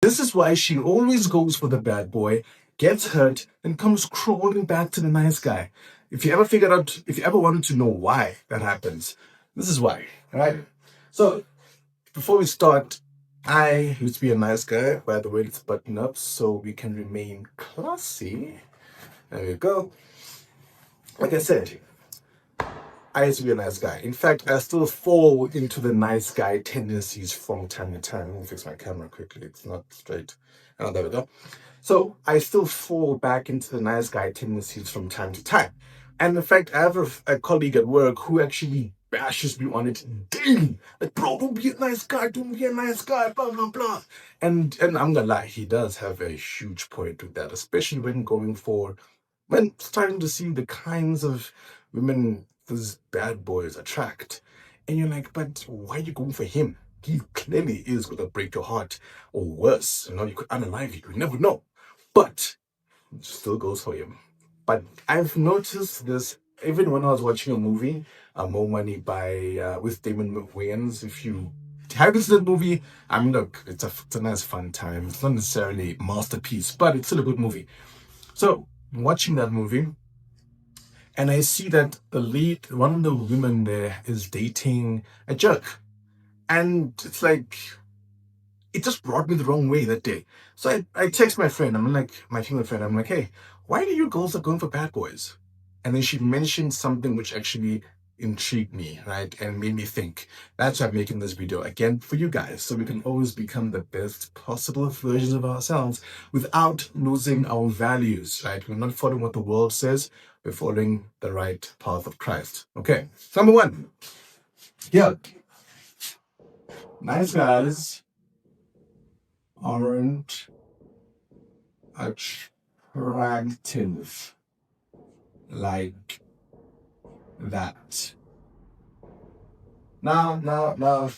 This is why she always goes for the bad boy, gets hurt, and comes crawling back to the nice guy. If you ever wanted to know why that happens, this is why, right? So before we start, I used to be a nice guy. By the way, let's button up so we can remain classy. There we go. Like I said, I used to be a nice guy. In fact, I still fall into the nice guy tendencies from time to time. Let me fix my camera quickly. It's not straight. Oh, there we go. So I still fall back into the nice guy tendencies from time to time. And in fact, I have a colleague at work who actually bashes me on it daily. Like, bro, don't be a nice guy, don't be a nice guy, blah, blah, blah. And I'm gonna lie, he does have a huge point with that, especially when starting to see the kinds of women these bad boys attract. And you're like, but why are you going for him? He clearly is going to break your heart, or worse. You could unalive you. You never know. But still goes for him. But I've noticed this even when I was watching a movie, More Money by with Damon Wayans. If you haven't seen that movie, I mean, look, it's a nice fun time. It's not necessarily a masterpiece, but it's still a good movie. So watching that movie, and I see that one of the women there, is dating a jerk, and it's like it just brought me the wrong way that day. So I text my friend. My female friend. I'm like, hey, why do you girls are going for bad boys? And then she mentioned something which actually intrigued me, right? And made me think. That's why I'm making this video again for you guys, so we can always become the best possible versions of ourselves without losing our values, right? We're not following what the world says. We're following the right path of Christ. Okay. Number one. Yeah. Nice guys aren't attractive like that. Now,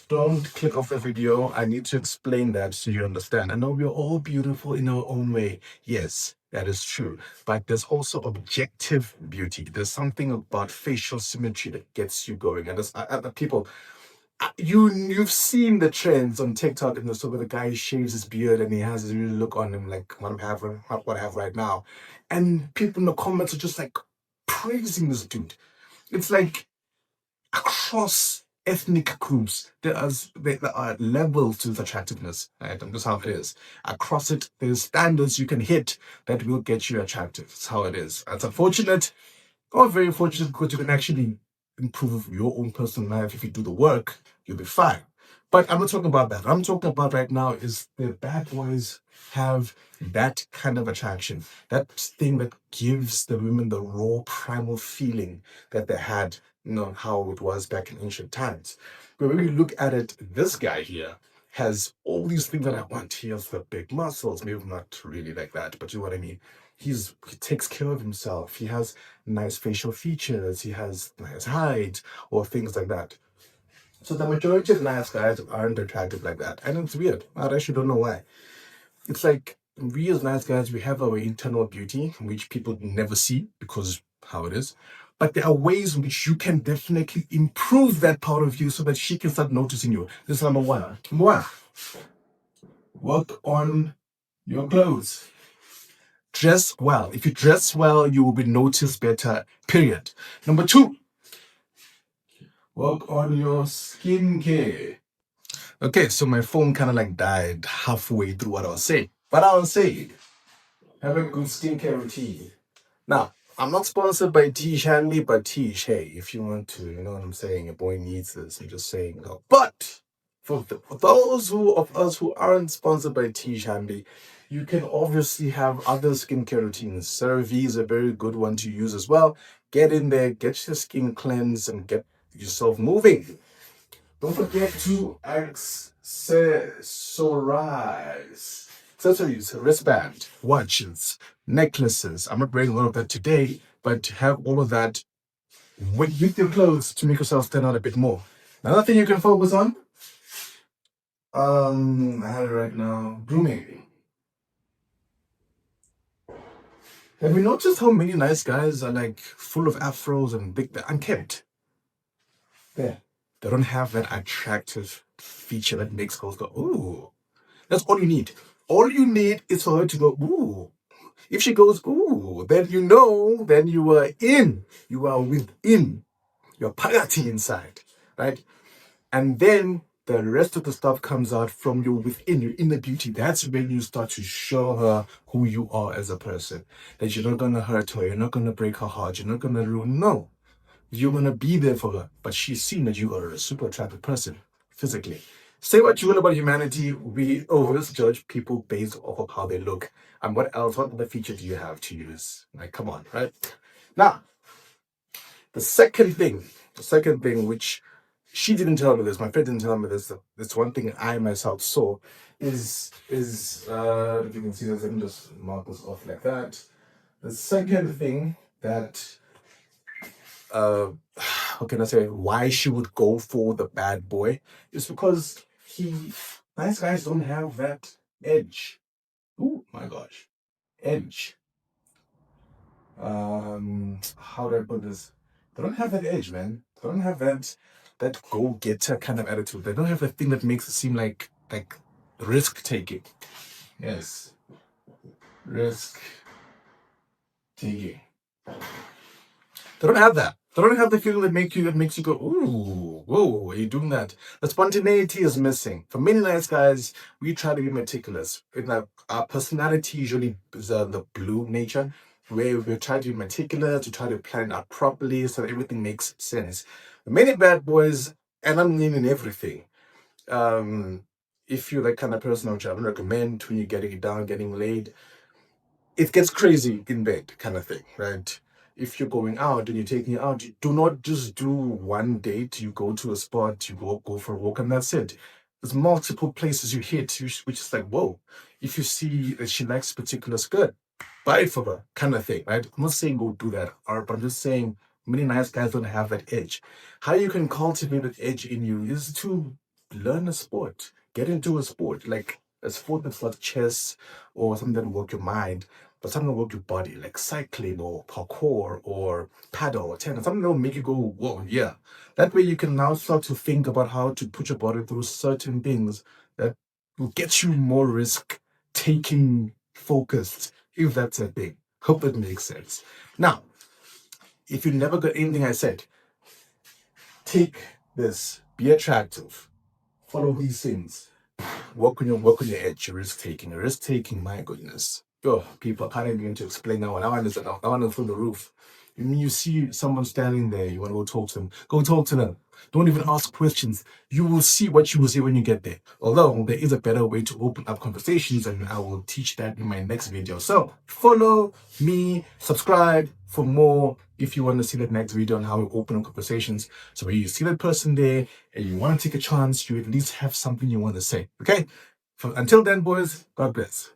don't click off the video. I need to explain that so you understand. I know we're all beautiful in our own way. Yes, that is true. But there's also objective beauty. There's something about facial symmetry that gets you going. And there's people. You've seen the trends on TikTok and so where the guy shaves his beard and he has this really look on him like what I have right now, and people in the comments are just like praising this dude. It's like across ethnic groups there are levels to this attractiveness, right? And that's how it is. Across it, there's standards you can hit that will get you attractive. That's how it is. It's unfortunate, or very fortunate, because you can actually improve your own personal life. If you do the work, you'll be fine. But I'm not talking about that. What I'm talking about right now is the bad boys have that kind of attraction, that thing that gives the women the raw primal feeling that they had, how it was back in ancient times. But when we look at it, this guy here has all these things that I want. He has the big muscles, maybe not really like that, but you know what I mean. He takes care of himself. He has nice facial features. He has nice height or things like that. So the majority of nice guys aren't attractive like that. And it's weird. I actually don't know why. It's like we as nice guys, we have our internal beauty, which people never see because how it is. But there are ways in which you can definitely improve that part of you so that she can start noticing you. This is number one. Number one, work on your clothes. Dress well. If you dress well, you will be noticed better, period. Number two, work on your skincare. Okay, so my phone kind of like died halfway through what I was saying. But I was saying, have a good skincare routine. Now, I'm not sponsored by Tish Hanley, but Tish, hey, if you want to, you know what I'm saying, your boy needs this. I'm just saying, no. But for those of us who aren't sponsored by Tish Hanley, you can obviously have other skincare routines. CeraVe is a very good one to use as well. Get in there, get your skin cleansed, and get yourself moving. Don't forget to accessories, wristband, watches, necklaces. I'm not wearing a lot of that today, but have all of that with your clothes to make yourself stand out a bit more. Another thing you can focus on, I have it right now, grooming. Have you noticed how many nice guys are like full of afros and big, unkempt? There. They don't have that attractive feature that makes girls go, ooh. That's all you need. All you need is for her to go, ooh. If she goes, ooh, then you know, then you are in. You are within. You're piety inside, right? And then the rest of the stuff comes out from your within, your inner beauty. That's when you start to show her who you are as a person. That you're not going to hurt her. You're not going to break her heart. You're not going to ruin. No. You're going to be there for her. But she's seen that you are a super attractive person physically. Say what you will about humanity. We always judge people based off of how they look. And what else? What other feature do you have to use? Like, come on, right? Now, the second thing, which she didn't tell me this, my friend didn't tell me this. This one thing I myself saw is if you can see this, let me just mark this off like that. The second thing that how can I say why she would go for the bad boy is because nice guys don't have that edge. Oh my gosh. Edge. How do I put this? They don't have that edge, man. They don't have that go-getter kind of attitude. They don't have that thing that makes it seem like risk taking. Yes. Risk taking. They don't have that. They don't have the feeling that makes you go, ooh, whoa, are you doing that? The spontaneity is missing. For many nice guys, we try to be meticulous. Our personality usually is the blue nature, where we try to be meticulous, to try to plan it out properly so that everything makes sense. Many bad boys, and I'm naming everything. If you're that kind of person, which I don't recommend when you're getting it down, getting laid, it gets crazy in bed kind of thing, right? If you're going out and you're taking it out, you do not just do one date. You go to a spot, you go for a walk, and that's it. There's multiple places you hit, which is like, whoa. If you see that she likes a particular skirt, buy it for her, kind of thing, right? I'm not saying go do that, but I'm just saying many nice guys don't have that edge. How you can cultivate that edge in you is to learn a sport, get into a sport, like a sport that's not chess or something that will work your mind, but something that will work your body, like cycling or parkour or paddle or tennis, something that will make you go, whoa, yeah. That way you can now start to think about how to put your body through certain things that will get you more risk taking focused, if that's a thing. Hope that makes sense. Now, if you never got anything I said, take this, be attractive, follow these things, work on your edge, risk taking, my goodness. Oh, people, I can't even begin to explain that one. That one is through the roof. When you see someone standing there, you want to go talk to them, go talk to them. Don't even ask questions. You will see what you will see when you get there. Although there is a better way to open up conversations, and I will teach that in my next video. So follow me, subscribe for more if you want to see that next video on how we open up conversations. So when you see that person there and you want to take a chance, you at least have something you want to say. Okay? Until then, boys, God bless.